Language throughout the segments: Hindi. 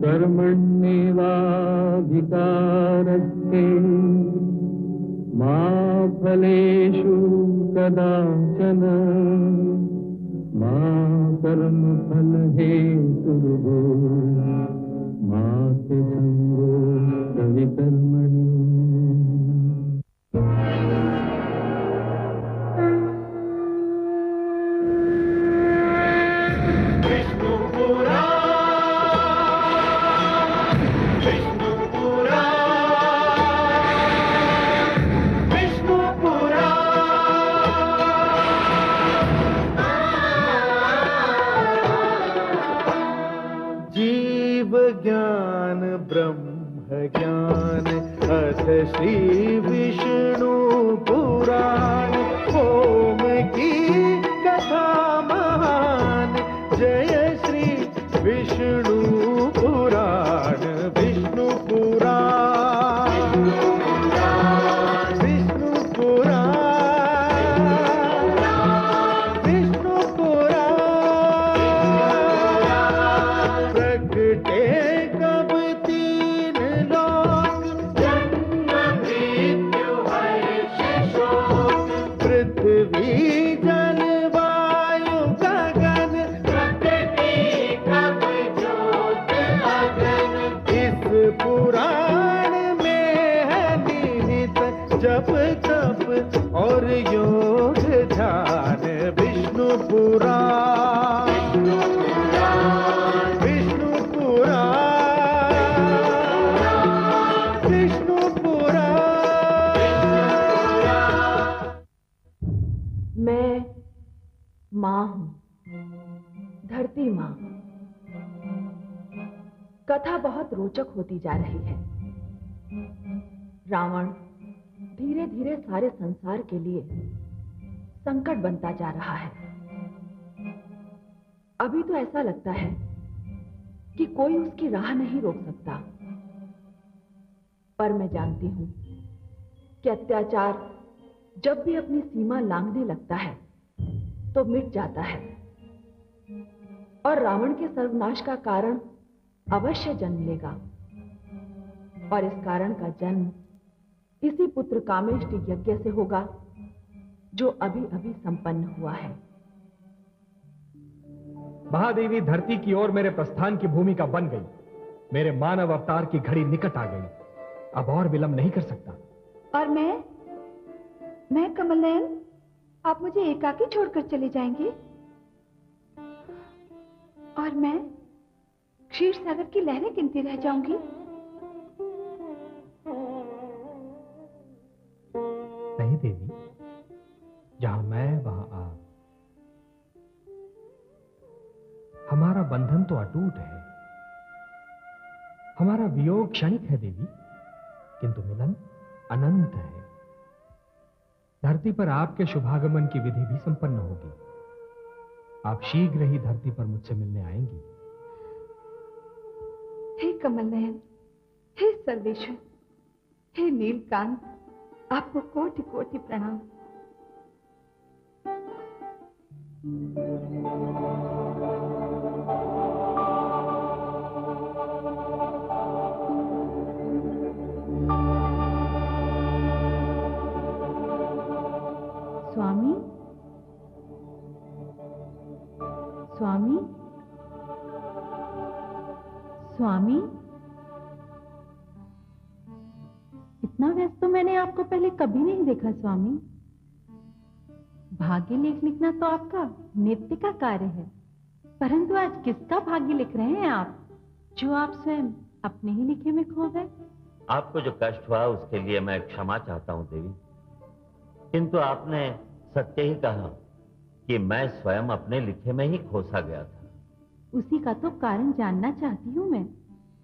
कर्मण्येवाधिकारस्ते मा फलेषु कदाचन मा कर्मफलहेतुर्भूः मा ते संगोऽस्त्वविकर्मणि। ज्ञान ब्रह्म ज्ञान अथ श्री विष्णु पुराण ओम की कथा महान जय श्री विष्णु पुराण विष्णु पुराण विष्णु पुराण विष्णु पुराण प्रगटे और योग ध्यान विष्णु पुराण विष्णु पुराण विष्णु पुराण। मैं माँ हूँ, धरती माँ। कथा बहुत रोचक होती जा रही है। रावण धीरे धीरे सारे संसार के लिए संकट बनता जा रहा है। अभी तो ऐसा लगता है कि कोई उसकी राह नहीं रोक सकता, पर मैं जानती हूं कि अत्याचार जब भी अपनी सीमा लांघने लगता है तो मिट जाता है और रावण के सर्वनाश का कारण अवश्य जन्म लेगा। और इस कारण का जन्म इसी पुत्र कामेष्टि यज्ञ से होगा जो अभी अभी संपन्न हुआ है। महादेवी धरती की ओर मेरे प्रस्थान की भूमिका बन गई। मेरे मानव अवतार की घड़ी निकट आ गई। अब और विलंब नहीं कर सकता। और मैं कमल नयन, आप मुझे एकाकी छोड़कर चले जाएंगे और मैं क्षीर सागर की लहरें गिनती रह जाऊंगी। नहीं देवी, जहां मैं वहां आप। हमारा बंधन तो अटूट है, हमारा वियोग क्षणिक है देवी, किंतु मिलन अनंत है। धरती पर आपके शुभागमन की विधि भी संपन्न होगी। आप शीघ्र ही धरती पर मुझसे मिलने आएंगी। हे कमल नयन, हे सर्वेश्वर, हे नीलकांत, आपको कोटि कोटि प्रणाम। स्वामी, स्वामी, स्वामी, इतना व्यस्त तो मैंने आपको पहले कभी नहीं देखा स्वामी। भाग्य लेख लिखना तो आपका नित्य का कार्य है, परंतु आज किसका भाग्य लिख रहे हैं आप, जो आप स्वयं अपने ही लिखे में खो गए? आपको जो कष्ट हुआ उसके लिए मैं क्षमा चाहता हूं देवी, किंतु आपने सत्य ही कहा कि मैं स्वयं अपने लिखे में ही खोसा गया था। उसी का तो कारण जानना चाहती हूँ मैं।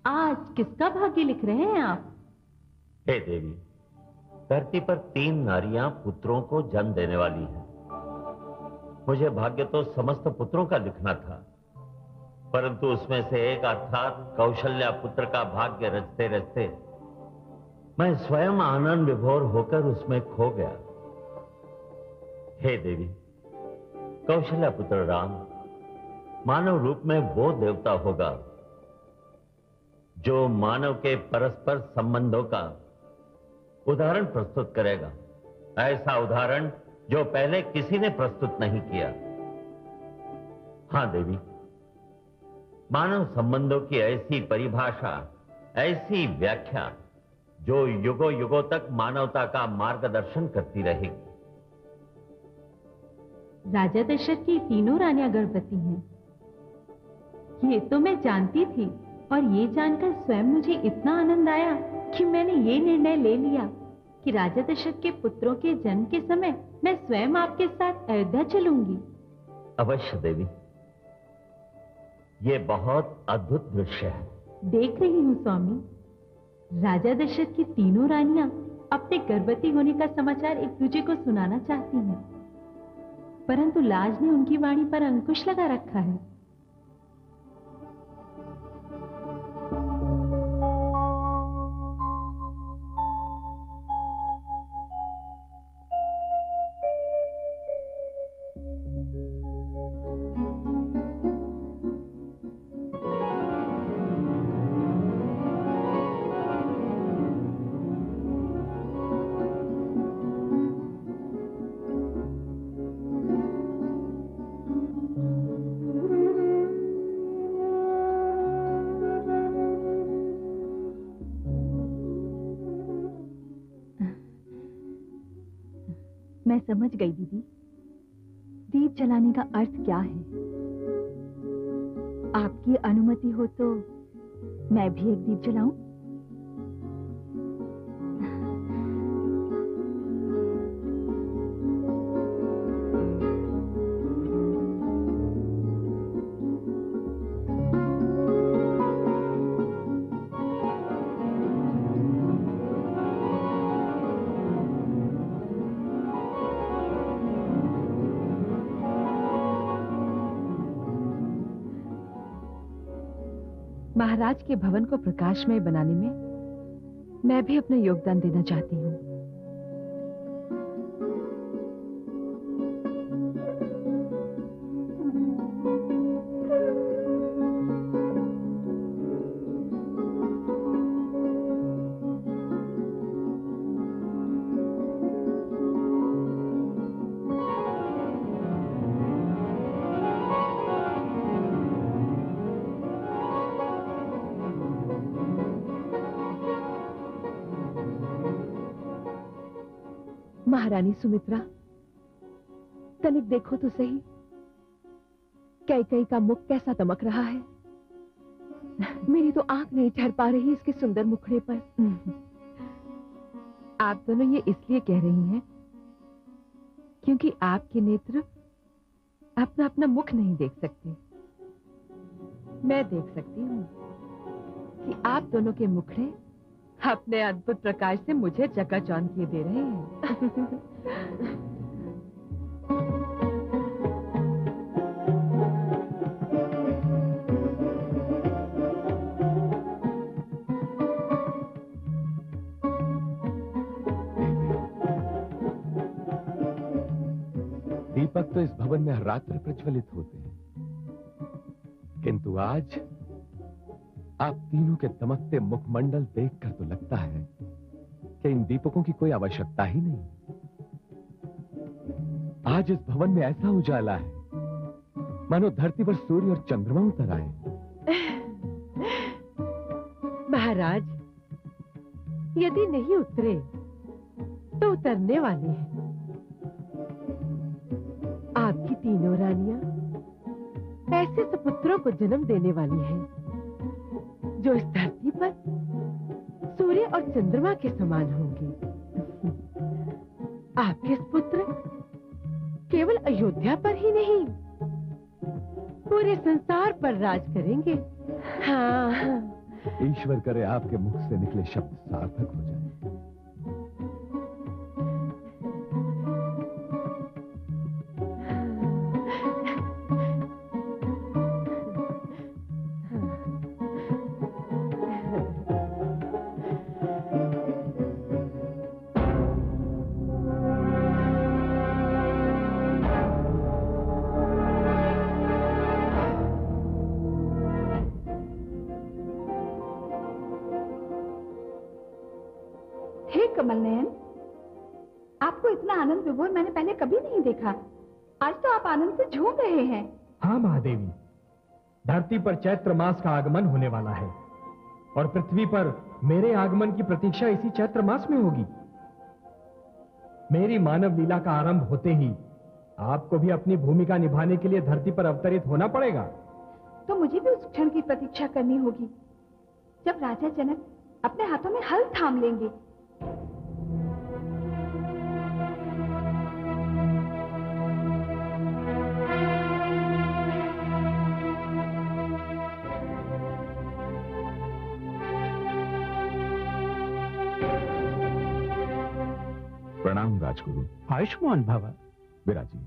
आज किसका भाग्य लिख रहे हैं आप? हे देवी, धरती पर 3 नारियां पुत्रों को जन्म देने वाली हैं। मुझे भाग्य तो समस्त पुत्रों का लिखना था, परंतु उसमें से एक अर्थात कौशल्या पुत्र का भाग्य रचते रचते मैं स्वयं आनंद विभोर होकर उसमें खो गया। हे देवी, कौशल्या पुत्र राम मानव रूप में वो देवता होगा जो मानव के परस्पर संबंधों का उदाहरण प्रस्तुत करेगा, ऐसा उदाहरण जो पहले किसी ने प्रस्तुत नहीं किया। हां देवी, मानव संबंधों की ऐसी परिभाषा, ऐसी व्याख्या जो युगों युगों तक मानवता का मार्गदर्शन करती रहेगी। राजा दशरथ की तीनों रानियां गर्भवती हैं। ये तो मैं जानती थी, और ये जानकर स्वयं मुझे इतना आनंद आया कि मैंने ये निर्णय ले लिया कि राजा दशरथ के पुत्रों के जन्म के समय मैं स्वयं आपके साथ अयोध्या चलूंगी। अवश्य देवी, ये बहुत अद्भुत दृश्य है। देख रही हूँ स्वामी, राजा दशरथ की तीनों रानियां अपने गर्भवती होने का समाचार एक दूसरे को सुनाना चाहती हैं, परंतु लाज ने उनकी वाणी पर अंकुश लगा रखा है। मैं समझ गई दीदी, दीप जलाने का अर्थ क्या है। आपकी अनुमति हो तो मैं भी एक दीप जलाऊं? महाराज के भवन को प्रकाशमय बनाने में मैं भी अपना योगदान देना चाहती हूँ। महारानी सुमित्रा, तनिक देखो तो सही, कैकेयी का मुख कैसा दमक रहा है। मेरी तो आंख नहीं ठहर पा रही इसके सुंदर मुखड़े पर। आप दोनों ये इसलिए कह रही हैं क्योंकि आपके नेत्र अपना अपना मुख नहीं देख सकते। मैं देख सकती हूँ कि आप दोनों के मुखड़े अपने अद्भुत प्रकाश से मुझे चकाचौंध किए दे रहे हैं। दीपक तो इस भवन में हर रात्र प्रज्वलित होते हैं, किंतु आज आप तीनों के दमकते मुखमंडल देखकर तो लगता है कि इन दीपकों की कोई आवश्यकता ही नहीं। आज इस भवन में ऐसा उजाला है मानो धरती पर सूर्य और चंद्रमा उतर आए। महाराज, यदि नहीं उतरे तो उतरने वाले हैं। आपकी तीनों रानियां ऐसे सुपुत्रों को जन्म देने वाली हैं जो इस धरती पर सूर्य और चंद्रमा के समान होंगे। आपके पुत्र केवल अयोध्या पर ही नहीं, पूरे संसार पर राज करेंगे। हाँ, ईश्वर करे आपके मुख से निकले शब्द सार्थक हो जाए। कमल नयन, आपको इतना आनंद विभोर मैंने पहले कभी नहीं देखा। आज तो आप आनंद से झूम रहे हैं। हाँ महादेवी, धरती पर चैत्र मास का आगमन होने वाला है और पृथ्वी पर मेरे आगमन की प्रतीक्षा इसी चैत्र मास में होगी। मेरी मानव लीला का आरंभ होते ही आपको भी अपनी भूमिका निभाने के लिए धरती पर अवतरित होना पड़ेगा। तो मुझे भी उस क्षण की प्रतीक्षा करनी होगी जब राजा जनक अपने हाथों में हल थाम लेंगे। प्रणाम राजगुरु। आयुष्मान भव। विराजिए।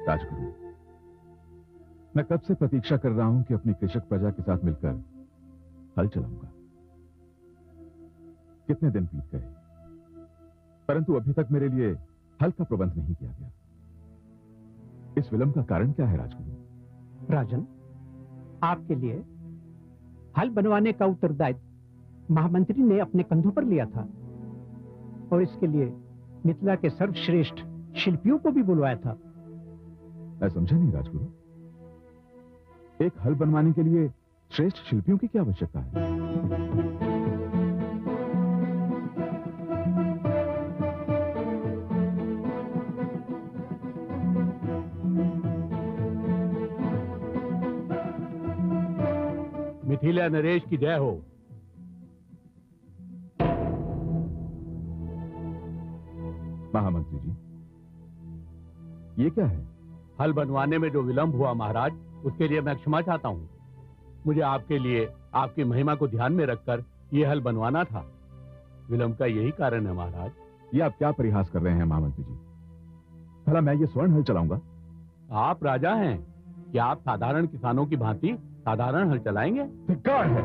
राजगुरु, मैं कब से प्रतीक्षा कर रहा हूं कि अपनी कृषक प्रजा के साथ मिलकर हल चलाऊंगा। कितने दिन बीत गए, परंतु अभी तक मेरे लिए हल का प्रबंध नहीं किया गया। इस विलंब का कारण क्या है राजगुरु? राजन, आपके लिए हल बनवाने का उत्तरदायित्व महामंत्री ने अपने कंधों पर लिया था और इसके लिए मिथिला के सर्वश्रेष्ठ शिल्पियों को भी बुलवाया था। मैं समझा नहीं राजगुरु, एक हल बनवाने के लिए श्रेष्ठ शिल्पियों की क्या आवश्यकता है? मिथिला नरेश की जय हो। महामंत्री जी, ये क्या है? हल बनवाने में जो विलंब हुआ महाराज, उसके लिए मैं क्षमा चाहता हूँ। मुझे आपके लिए आपकी महिमा को ध्यान में रखकर ये हल बनवाना था। विलंब का यही कारण है महाराज। ये आप क्या परिहास कर रहे हैं महामंत्री जी? भला मैं ये स्वर्ण हल चलाऊंगा? आप राजा हैं, क्या आप साधारण किसानों की भांति साधारण हल चलाएंगे? धिक्कार है,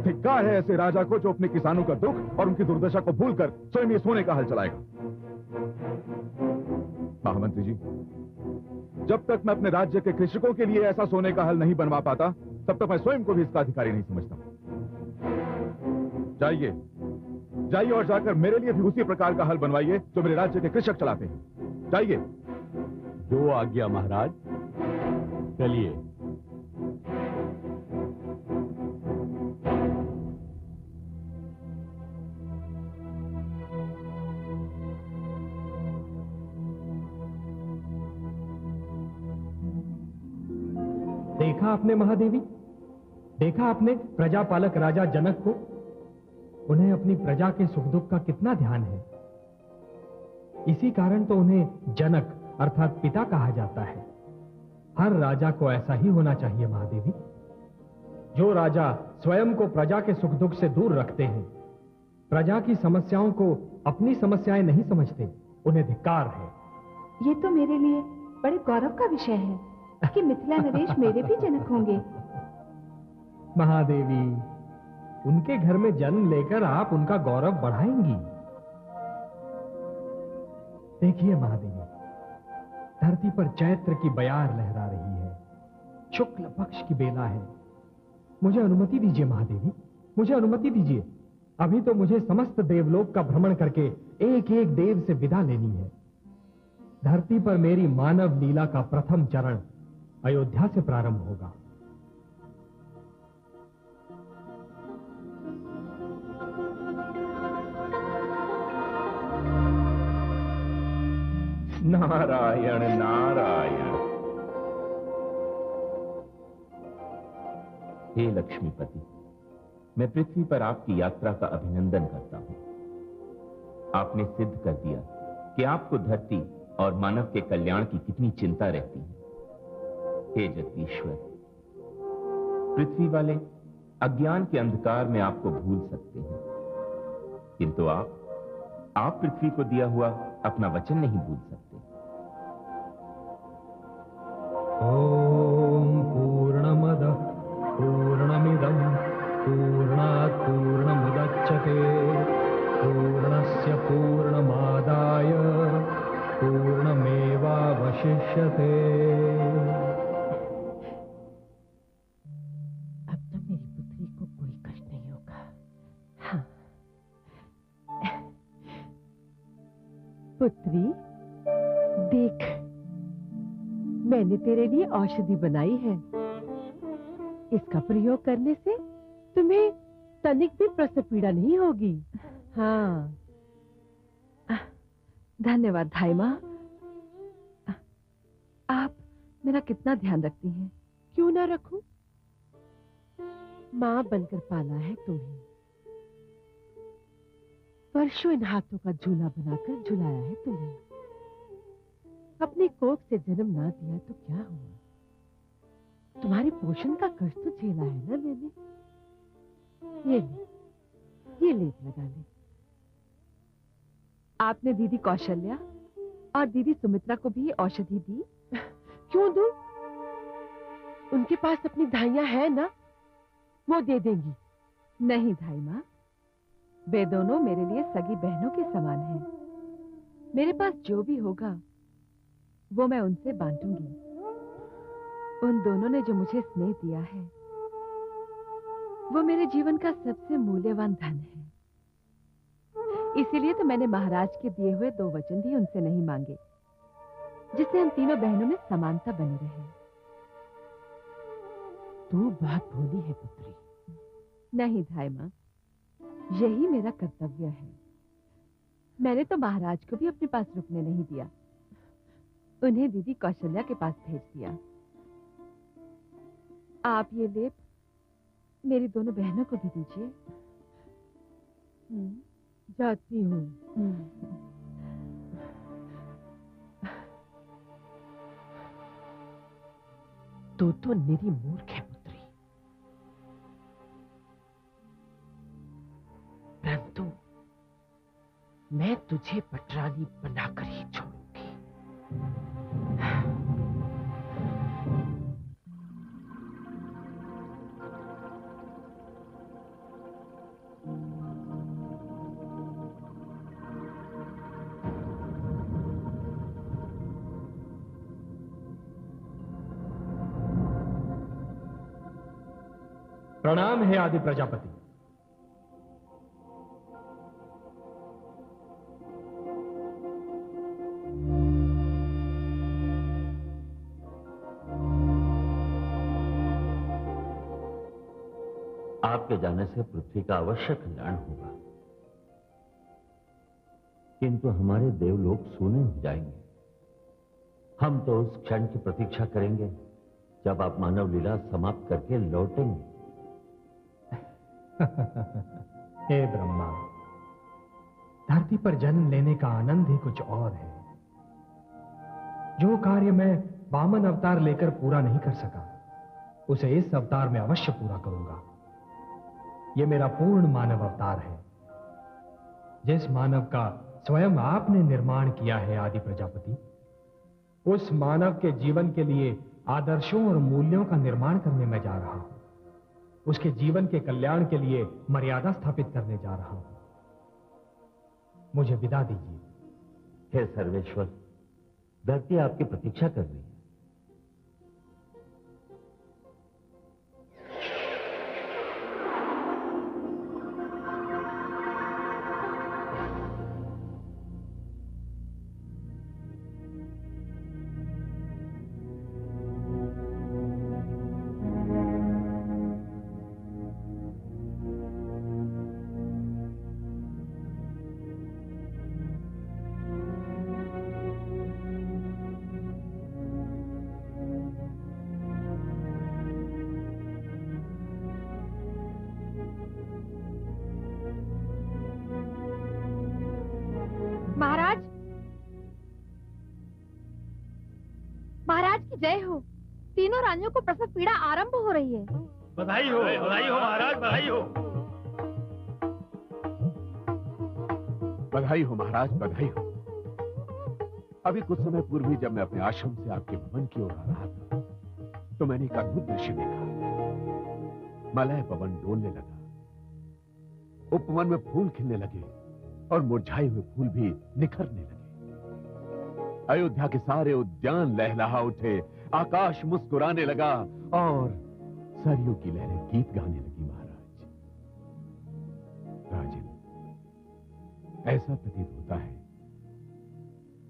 धिक्कार है ऐसे राजा को जो अपने किसानों का दुख और उनकी दुर्दशा को भूलकर स्वयं ये सोने का हल चलाएगा। महामंत्री जी, जब तक मैं अपने राज्य के कृषकों के लिए ऐसा सोने का हल नहीं बनवा पाता, तब तक मैं स्वयं को भी इसका अधिकारी नहीं समझता। जाइए, जाइए और जाकर मेरे लिए भी उसी प्रकार का हल बनवाइए जो मेरे राज्य के कृषक चलाते हैं। जाइए। जो आज्ञा महाराज। चलिए। देखा आपने महादेवी, देखा आपने प्रजापालक राजा जनक को? उन्हें अपनी प्रजा के सुख दुख का कितना ध्यान है। इसी कारण तो उन्हें जनक अर्थात पिता कहा जाता है। हर राजा को ऐसा ही होना चाहिए महादेवी। जो राजा स्वयं को प्रजा के सुख दुख से दूर रखते हैं, प्रजा की समस्याओं को अपनी समस्याएं नहीं समझते, उन्हें धिक्कार है। ये तो मेरे लिए बड़े गौरव का विषय है कि मिथिला नरेश मेरे भी जनक होंगे। महादेवी, उनके घर में जन्म लेकर आप उनका गौरव बढ़ाएंगी। देखिए महादेवी, धरती पर चैत्र की बयार लहरा रही है, शुक्ल पक्ष की बेला है। मुझे अनुमति दीजिए महादेवी, मुझे अनुमति दीजिए। अभी तो मुझे समस्त देवलोक का भ्रमण करके एक एक देव से विदा लेनी है। धरती पर मेरी मानव लीला का प्रथम चरण अयोध्या से प्रारंभ होगा। नारायण नारायण। हे लक्ष्मीपति, मैं पृथ्वी पर आपकी यात्रा का अभिनंदन करता हूं। आपने सिद्ध कर दिया कि आपको धरती और मानव के कल्याण की कितनी चिंता रहती है। हे जगदीश्वर, पृथ्वी वाले अज्ञान के अंधकार में आपको भूल सकते हैं, किंतु आप पृथ्वी को दिया हुआ अपना वचन नहीं भूल सकते। ओम पूर्णमदः पूर्णमिदं पूर्णात् पूर्णमुदच्यते पूर्णस्य पूर्णमादाय वक्ष्यते। अब तो मेरी पुत्री को कोई कष्ट नहीं होगा। हाँ। पुत्री, देख, मैंने तेरे लिए औषधि बनाई है। इसका प्रयोग करने से तुम्हें तनिक भी प्रसव पीड़ा नहीं होगी। हाँ। धन्यवाद धाई माँ। आप मेरा कितना ध्यान रखती हैं। क्यों ना रखूं? माँ बनकर पाला है तुम्हें, वर्षों इन हाथों का झूला बनाकर झुलाया है तुम्हें। अपनी कोख से जन्म ना दिया तो क्या हुआ? तुम्हारे पोषण का कष्ट तो झेला है ना मैंने। ये लेप लगा ले। आपने दीदी कौशल्या और दीदी सुमित्रा को भी औषधि दी। क्यों दूं? उनके पास अपनी धाइयां है ना, वो दे देंगी। नहीं धाई माँ, वे दोनों मेरे लिए सगी बहनों के समान हैं। मेरे पास जो भी होगा वो मैं उनसे बांटूंगी। उन दोनों ने जो मुझे स्नेह दिया है वो मेरे जीवन का सबसे मूल्यवान धन है। इसीलिए तो मैंने महाराज के दिए हुए 2 वचन भी उनसे नहीं मांगे, जिससे हम तीनों बहनों में समानता बनी रहे। तू बहुत भोली है पुत्री। नहीं धाई माँ, यही मेरा कर्तव्य है। मैंने तो महाराज को भी अपने पास रुकने नहीं दिया, उन्हें दीदी कौशल्या के पास भेज दिया। आप ये लेप मेरी दोनों बहनों को भी दीजिए। जाती हूँ। तू तो निरी मूर्ख है पुत्री, परंतु मैं तुझे पटरानी बनाकर ही छोड़ूंगी। प्रणाम है आदि प्रजापति। आपके जाने से पृथ्वी का अवश्य कल्याण होगा, किंतु हमारे देवलोक सूने हो जाएंगे। हम तो उस क्षण की प्रतीक्षा करेंगे जब आप मानव लीला समाप्त करके लौटेंगे। हे ब्रह्मा, धरती पर जन्म लेने का आनंद ही कुछ और है। जो कार्य मैं वामन अवतार लेकर पूरा नहीं कर सका, उसे इस अवतार में अवश्य पूरा करूंगा। यह मेरा पूर्ण मानव अवतार है, जिस मानव का स्वयं आपने निर्माण किया है आदि प्रजापति। उस मानव के जीवन के लिए आदर्शों और मूल्यों का निर्माण करने में जा रहा हूं। उसके जीवन के कल्याण के लिए मर्यादा स्थापित करने जा रहा हूं। मुझे विदा दीजिए। हे सर्वेश्वर, धरती आपकी प्रतीक्षा कर रही है। महाराज की जय हो। तीनों रानियों को प्रसव पीड़ा आरंभ हो रही है। बधाई हो महाराज, बधाई हो। बधाई हो महाराज, बधाई हो। अभी कुछ समय पूर्व ही जब मैं अपने आश्रम से आपके भवन की ओर आ रहा था तो मैंने एक अद्भुत दृश्य देखा। मलय पवन डोलने लगा, उपवन में फूल खिलने लगे और मुरझाए हुए फूल भी निखरने लगे। अयोध्या के सारे उद्यान लहलहा उठे, आकाश मुस्कुराने लगा और सरयू की लहरें गीत गाने लगी। महाराज, राजन, ऐसा प्रतीत होता है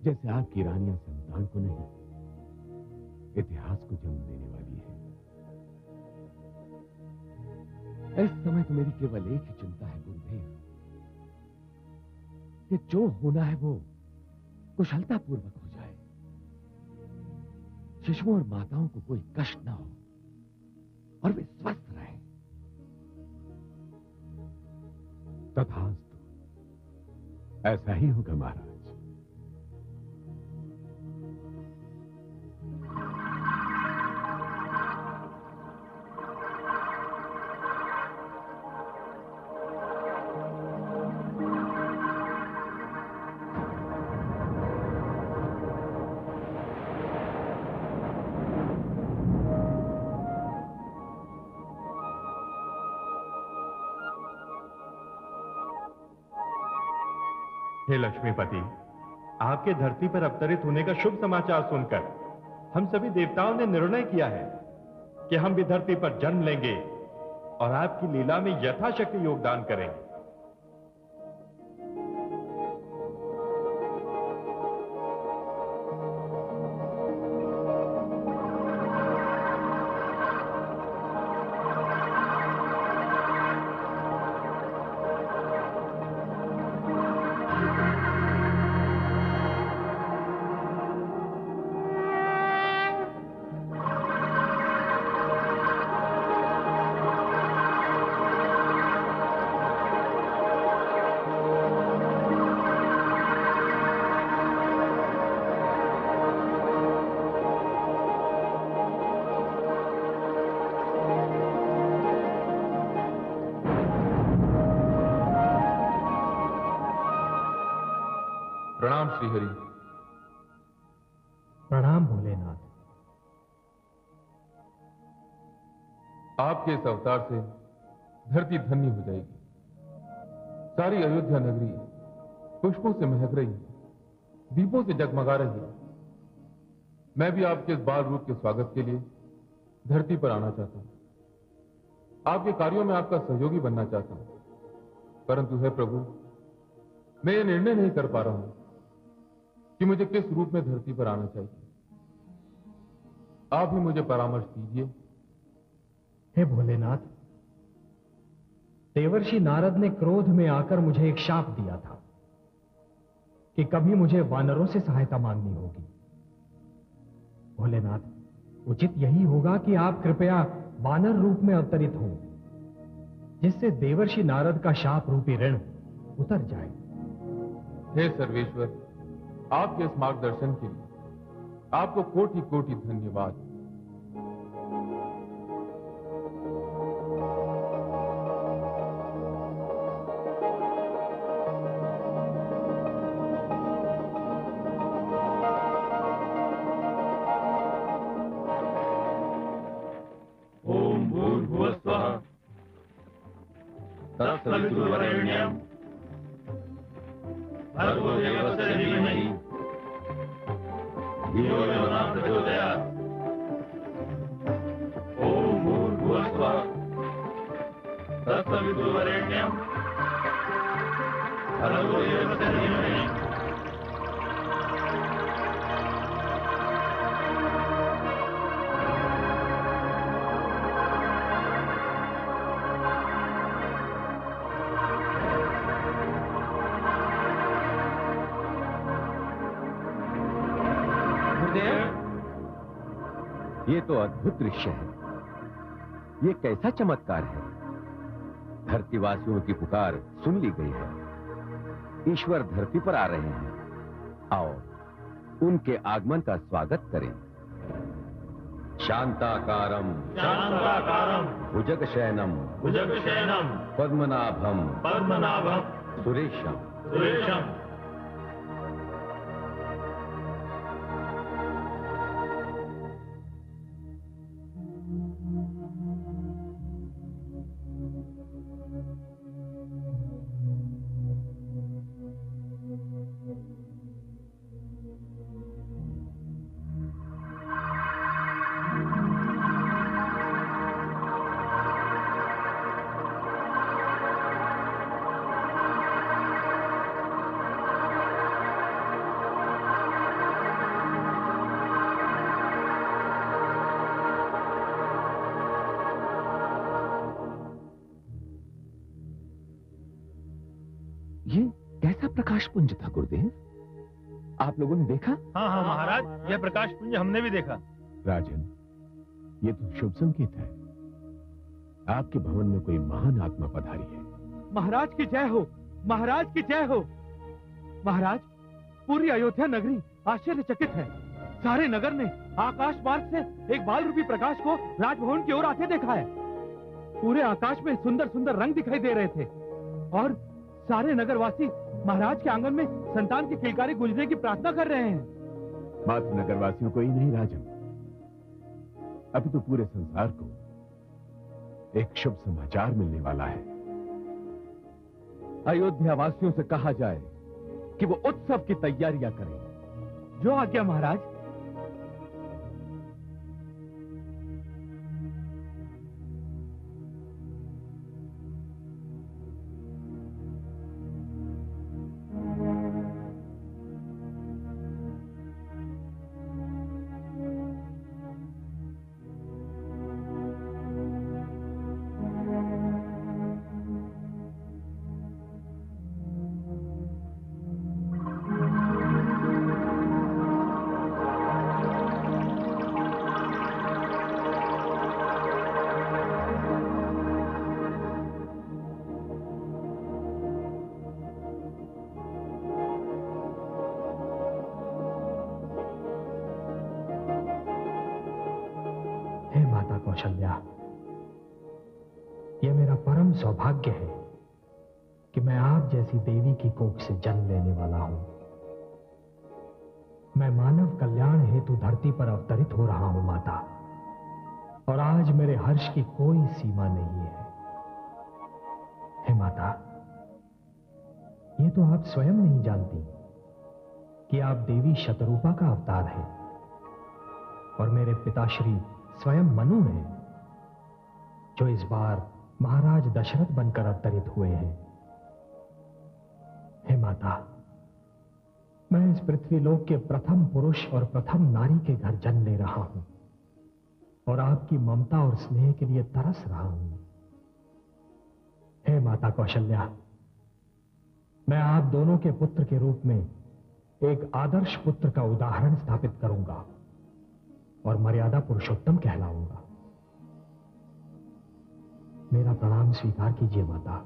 जैसे आपकी रानियां संतान को नहीं, इतिहास को जन्म देने वाली है। इस समय तो मेरी केवल एक ही चिंता है गुरुदेव, कि जो होना है वो कुशलता पूर्वक हो जाए, शिशुओं और माताओं को कोई कष्ट ना हो और वे स्वस्थ रहें। तथास्तु, ऐसा ही होगा महाराज। हे लक्ष्मीपति, आपके धरती पर अवतरित होने का शुभ समाचार सुनकर हम सभी देवताओं ने निर्णय किया है कि हम भी धरती पर जन्म लेंगे और आपकी लीला में यथाशक्ति योगदान करेंगे। प्रणाम श्रीहरि। प्रणाम भोलेनाथ। आपके इस अवतार से धरती धन्य हो जाएगी। सारी अयोध्या नगरी पुष्पों से महक रही है, दीपों से जगमगा रही है। मैं भी आपके इस बाल रूप के स्वागत के लिए धरती पर आना चाहता हूं, आपके कार्यों में आपका सहयोगी बनना चाहता हूं, परंतु हे प्रभु, मैं ये निर्णय नहीं कर पा रहा हूं कि मुझे किस रूप में धरती पर आना चाहिए। आप ही मुझे परामर्श दीजिए। हे भोलेनाथ, देवर्षि नारद ने क्रोध में आकर मुझे एक शाप दिया था कि कभी मुझे वानरों से सहायता मांगनी होगी। भोलेनाथ, उचित यही होगा कि आप कृपया वानर रूप में अवतरित हों, जिससे देवर्षि नारद का शाप रूपी ऋण उतर जाए। हे सर्वेश्वर, आपके इस मार्गदर्शन के लिए आपको कोटि कोटि धन्यवाद। ओम भूर्भुवस्वः तत्सवितुर्वरेण्यं भर्गो देवस्य धीमहि धियो यो न प्रचोदयात्। ओम भूर्भुवस्वः तत्सवितुर्वरेण्यं भर्गो देवस्य धीमहि। ये तो अद्भुत दृश्य है। ये कैसा चमत्कार है। धरतीवासियों की पुकार सुन ली गई है। ईश्वर धरती पर आ रहे हैं। आओ उनके आगमन का स्वागत करें। शांताकारं शांताकारं भुजगशयनं भुजगशयनं पद्मनाभं पद्मनाभं सुरेशं सुरेशं। ये कैसा प्रकाश पुंज था गुरुदेव? आप लोगों ने देखा? हाँ हाँ महाराज, यह प्रकाश पुंज हमने भी देखा। राजन, ये तो शुभ संकेत है। आपके भवन में कोई महान आत्मा पधारी है। महाराज की जय हो, महाराज की जय हो। महाराज, पूरी अयोध्या नगरी आश्चर्यचकित है। सारे नगर ने आकाश मार्ग से एक बाल रूपी प्रकाश को राजभवन की ओर आते देखा है। पूरे आकाश में सुंदर सुंदर रंग दिखाई दे रहे थे और सारे नगरवासी महाराज के आंगन में संतान की किलकारी गूंजने की प्रार्थना कर रहे हैं। मात्र नगरवासियों को ही नहीं राजन, अभी तो पूरे संसार को एक शुभ समाचार मिलने वाला है। अयोध्या वासियों से कहा जाए कि वो उत्सव की तैयारियां करें। जो आज्ञा महाराज। कौशल्या, यह मेरा परम सौभाग्य है कि मैं आप जैसी देवी की कोख से जन्म लेने वाला हूं। मैं मानव कल्याण हेतु धरती पर अवतरित हो रहा हूं माता, और आज मेरे हर्ष की कोई सीमा नहीं है। हे माता, ये तो आप स्वयं नहीं जानती कि आप देवी शतरूपा का अवतार है और मेरे पिताश्री स्वयं मनु हैं, जो इस बार महाराज दशरथ बनकर अवतरित हुए हैं। हे माता, मैं इस पृथ्वीलोक के प्रथम पुरुष और प्रथम नारी के घर जन्म ले रहा हूं और आपकी ममता और स्नेह के लिए तरस रहा हूं। हे माता कौशल्या, मैं आप दोनों के पुत्र के रूप में एक आदर्श पुत्र का उदाहरण स्थापित करूंगा और मर्यादा पुरुषोत्तम कहलाऊंगा। मेरा प्रणाम स्वीकार कीजिए माता।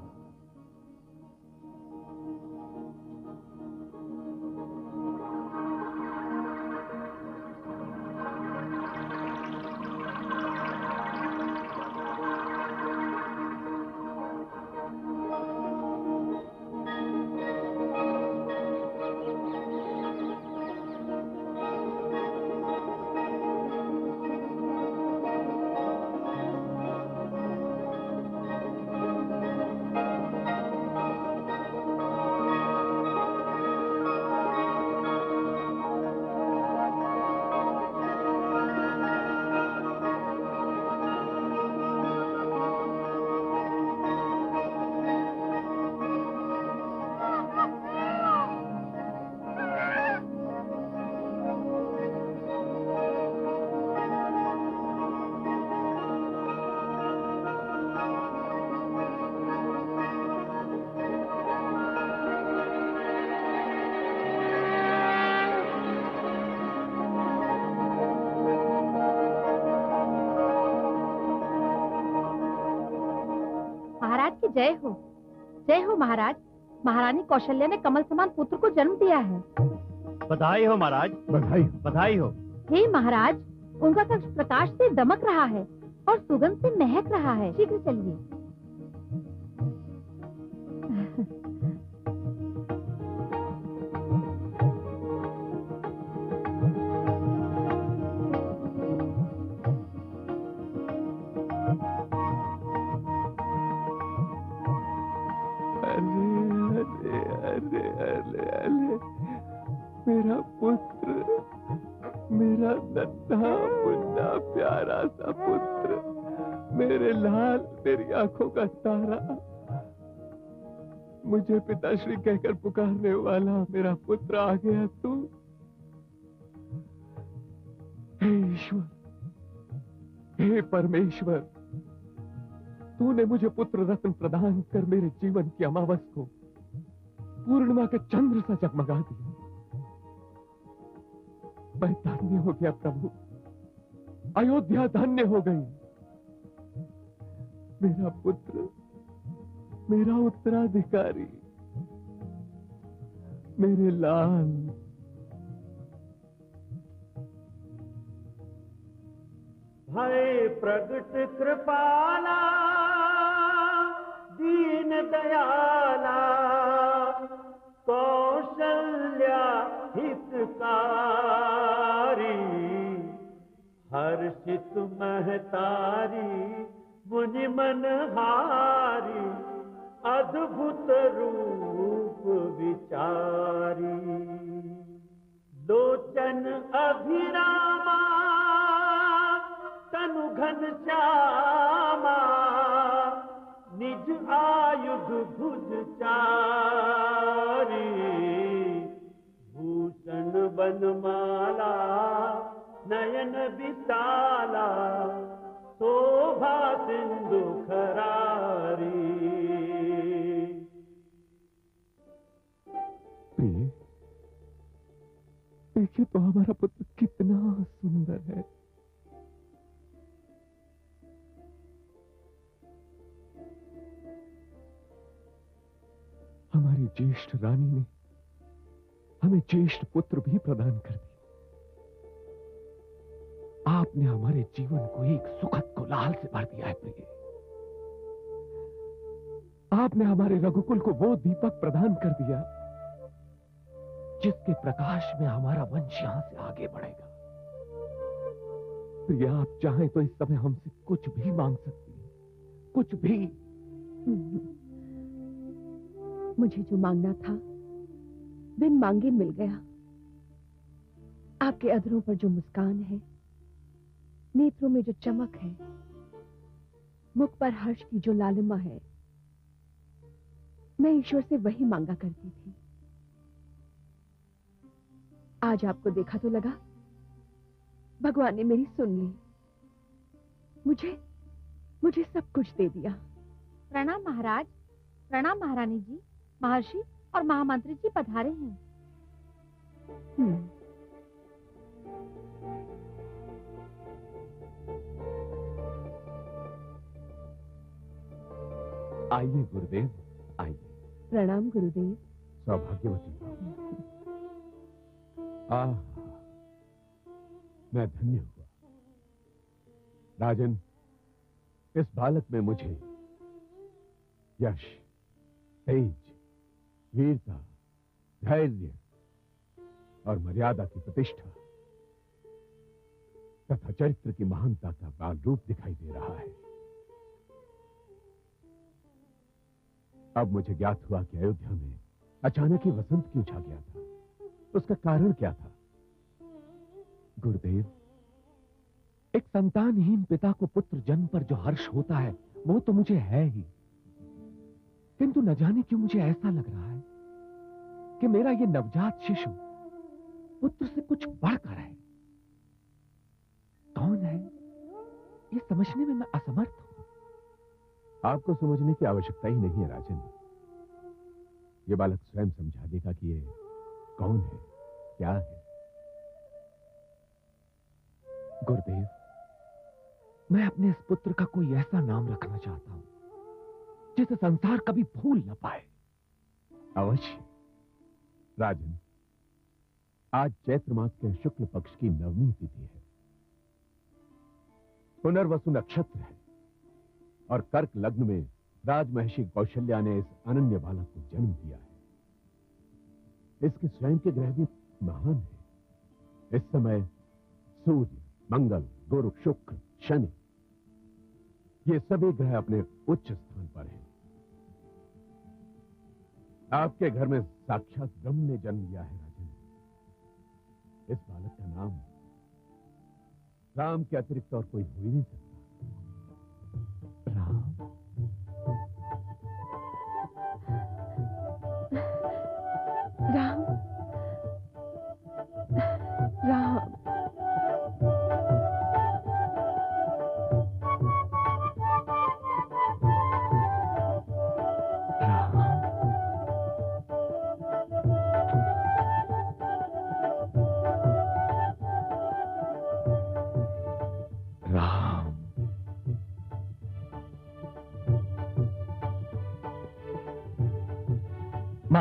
जय हो महाराज। महारानी कौशल्या ने कमल समान पुत्र को जन्म दिया है। बधाई हो महाराज, बधाई हो, बधाई हो। हे महाराज, उनका कक्ष प्रकाश से दमक रहा है और सुगंध से महक रहा है। शीघ्र चलिए। मेरा पुत्र, मेरा नन्हा मुन्ना प्यारा सा पुत्र, मेरे लाल, मेरी आंखों का तारा, मुझे पिताश्री कहकर पुकारने वाला मेरा पुत्र आ गया। तू हे ईश्वर, हे परमेश्वर, तूने मुझे पुत्र रत्न प्रदान कर मेरे जीवन की अमावस को पूर्णिमा के चंद्र सा जगमगा दिया। मैं धन्य हो गया प्रभु, अयोध्या धन्य हो गई। मेरा पुत्र, मेरा उत्तराधिकारी, मेरे लाल। भय प्रगट कृपाला, दीन दयाला, कौशल्या हितकारी, हर्षित महतारी, मुनि मनहारी, अद्भुत रूप विचारी। लोचन अभिरामा, तनु घन श्यामा, निज आयुध भुज चारी। भूषण बनमाला, नयन विशाला, शोभा सिंधु खरारी। प्रिय, देखिए तो हमारा पुत्र कितना सुंदर है। हमारी ज्येष्ठ रानी ने हमें ज्येष्ठ पुत्र भी प्रदान कर दिया। आपने हमारे जीवन को एक सुखद कोलाहल से भर दिया है प्रिय। आपने हमारे रघुकुल को वो दीपक प्रदान कर दिया जिसके प्रकाश में हमारा वंश यहां से आगे बढ़ेगा। प्रिय, आप चाहें तो इस समय हमसे कुछ भी मांग सकती हैं, कुछ भी। मुझे जो मांगना था बिन मांगे मिल गया। आपके अधरों पर जो मुस्कान है, नेत्रों में जो चमक है, मुख पर हर्ष की जो लालिमा है, मैं ईश्वर से वही मांगा करती थी। आज आपको देखा तो लगा भगवान ने मेरी सुन ली, मुझे सब कुछ दे दिया। प्रणाम महाराज, प्रणाम महारानी जी। महर्षि और महामंत्री जी पधारे हैं। आइए गुरुदेव, आइए। प्रणाम गुरुदेव। सौभाग्यवती। मैं धन्य हुआ। राजन, इस बालक में मुझे यश, तेज, वीरता, धैर्य और मर्यादा की प्रतिष्ठा तथा चरित्र की महानता का बाल रूप दिखाई दे रहा है। अब मुझे ज्ञात हुआ कि अयोध्या में अचानक ही वसंत क्यों छा गया था। उसका कारण क्या था? गुरुदेव, एक संतानहीन पिता को पुत्र जन्म पर जो हर्ष होता है वो तो मुझे है ही, किंतु न जाने क्यों मुझे ऐसा लग रहा है कि मेरा ये नवजात शिशु पुत्र से कुछ बढ़कर है। कौन है ये समझने में मैं असमर्थ हूं। आपको समझने की आवश्यकता ही नहीं है राजन। ये बालक स्वयं समझा देगा कि ये कौन है, क्या है। गुरुदेव, मैं अपने इस पुत्र का कोई ऐसा नाम रखना चाहता हूं जिसे संसार कभी भूल न पाए। अवश्य राजन, आज चैत्र मास के शुक्ल पक्ष की नवमी तिथि है। पुनर्वसु नक्षत्र है और कर्क लग्न में राजमहिषी कौशल्या ने इस अनन्य बालक को जन्म दिया है। इसके स्वयं के ग्रह भी महान है। इस समय सूर्य, मंगल, गुरु, शुक्र, शनि, ये सभी ग्रह अपने उच्च स्थान पर हैं। आपके घर में साक्षात ब्रह्म ने जन्म लिया है राजन। इस बालक का नाम राम के अतिरिक्त और कोई हो ही नहीं सकता। राम, राम, राम।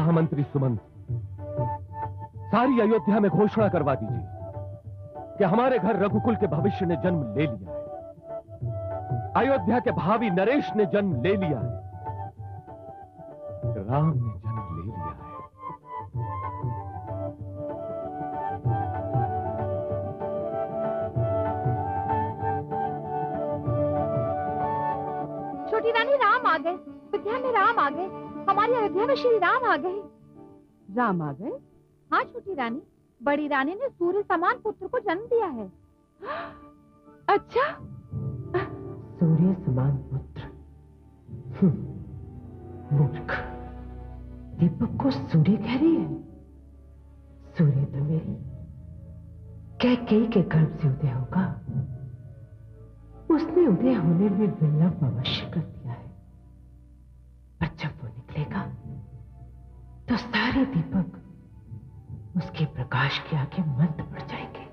महामंत्री सुमंत, सारी अयोध्या में घोषणा करवा दीजिए कि हमारे घर रघुकुल के भविष्य ने जन्म ले लिया है, अयोध्या के भावी नरेश ने जन्म ले लिया है, राम ने जन्म ले लिया है। छोटी रानी, राम आ गए। अयोध्या में राम आ गए। हमारी अयोध्या में श्री राम आ गए। राम आ गए? हाँ छोटी रानी, बड़ी रानी ने सूर्य समान पुत्र को जन्म दिया है। अच्छा, सूर्य समान पुत्र? मूर्ख, दीपक को सूर्य कह रही है? सूर्य तो मेरी कैकेयी के गर्भ से उदय होगा। उसने उदय होने में विलंब अवश्य कर दिया है, पर जब वो निकलेगा तो सारे दीपक उसके प्रकाश के आगे मंद पड़ जाएंगे।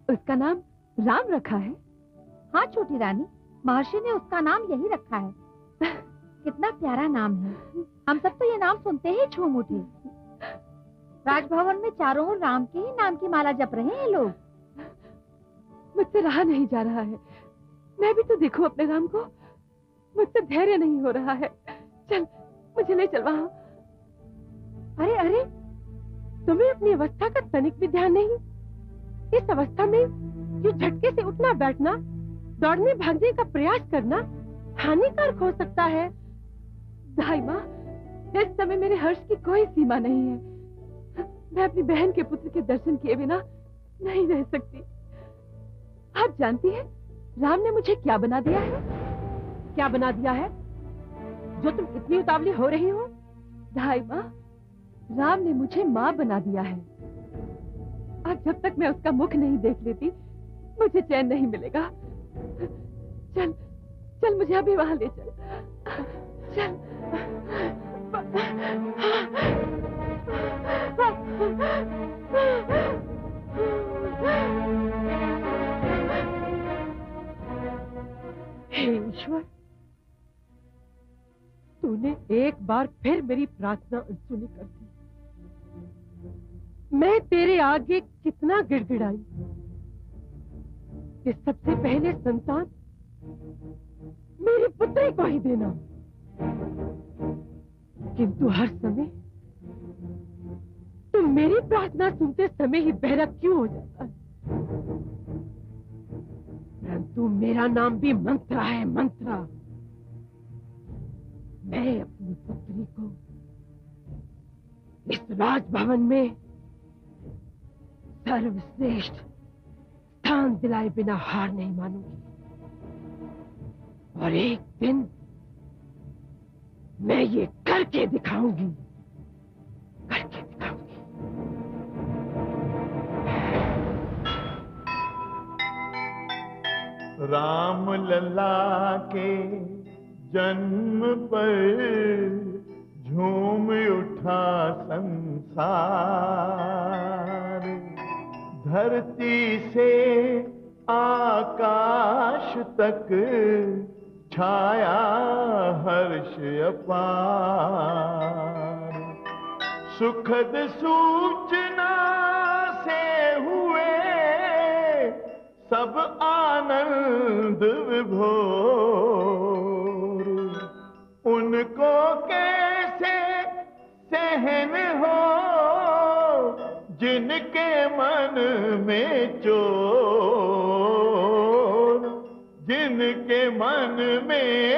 उसका नाम राम रखा है? हाँ छोटी रानी, महर्षि ने उसका नाम यही रखा है। कितना प्यारा नाम है। हम सब तो ये नाम सुनते ही झूम उठे। राजभवन में चारों ओर राम के ही नाम की माला जप रहे हैं लोग। मुझसे रहा नहीं जा रहा है। मैं भी तो देखूं अपने राम को। मुझसे धैर्य नहीं हो रहा है। चल, मुझे ले चल वहां। अरे अरे, तुम्हें अपनी अवस्था का तनिक भी ध्यान नहीं? इस अवस्था में ये झटके से उठना बैठना, दौड़ने भागने का प्रयास करना हानिकारक हो सकता है। दाई माँ, इस समय मेरे हर्ष की कोई सीमा नहीं है। मैं अपनी बहन के पुत्र के दर्शन किए बिना नहीं रह सकती। आप जानती हैं राम ने मुझे क्या बना दिया है? क्या बना दिया है जो तुम इतनी उतावली हो रही हो? दाई माँ, राम ने मुझे माँ बना दिया है। आज जब तक मैं उसका मुख नहीं देख लेती मुझे चैन नहीं मिलेगा। चल चल, मुझे अभी वहां ले चल। चल। हे ईश्वर, तूने एक बार फिर मेरी प्रार्थना अनसुनी कर दी। मैं तेरे आगे कितना गिड़गिड़ाई कि सबसे पहले संतान मेरी पुत्री को ही देना, किंतु हर समय तुम मेरी प्रार्थना सुनते समय ही बहरा क्यों हो जाता है? परंतु मेरा नाम भी मंत्रा है, मंत्रा। मैं अपनी पुत्री को इस राजभवन में सर्वश्रेष्ठ स्थान दिलाए बिना हार नहीं मानूंगी। और एक दिन मैं ये करके दिखाऊंगी, करके दिखाऊंगी। राम लला के जन्म पर झूम उठा संसार। धरती से आकाश तक छाया हर्ष अपार। सुखद सूचना से हुए सब आनंद विभोर। उनको कैसे सहन हो जिनके मन में चोर, जिनके मन में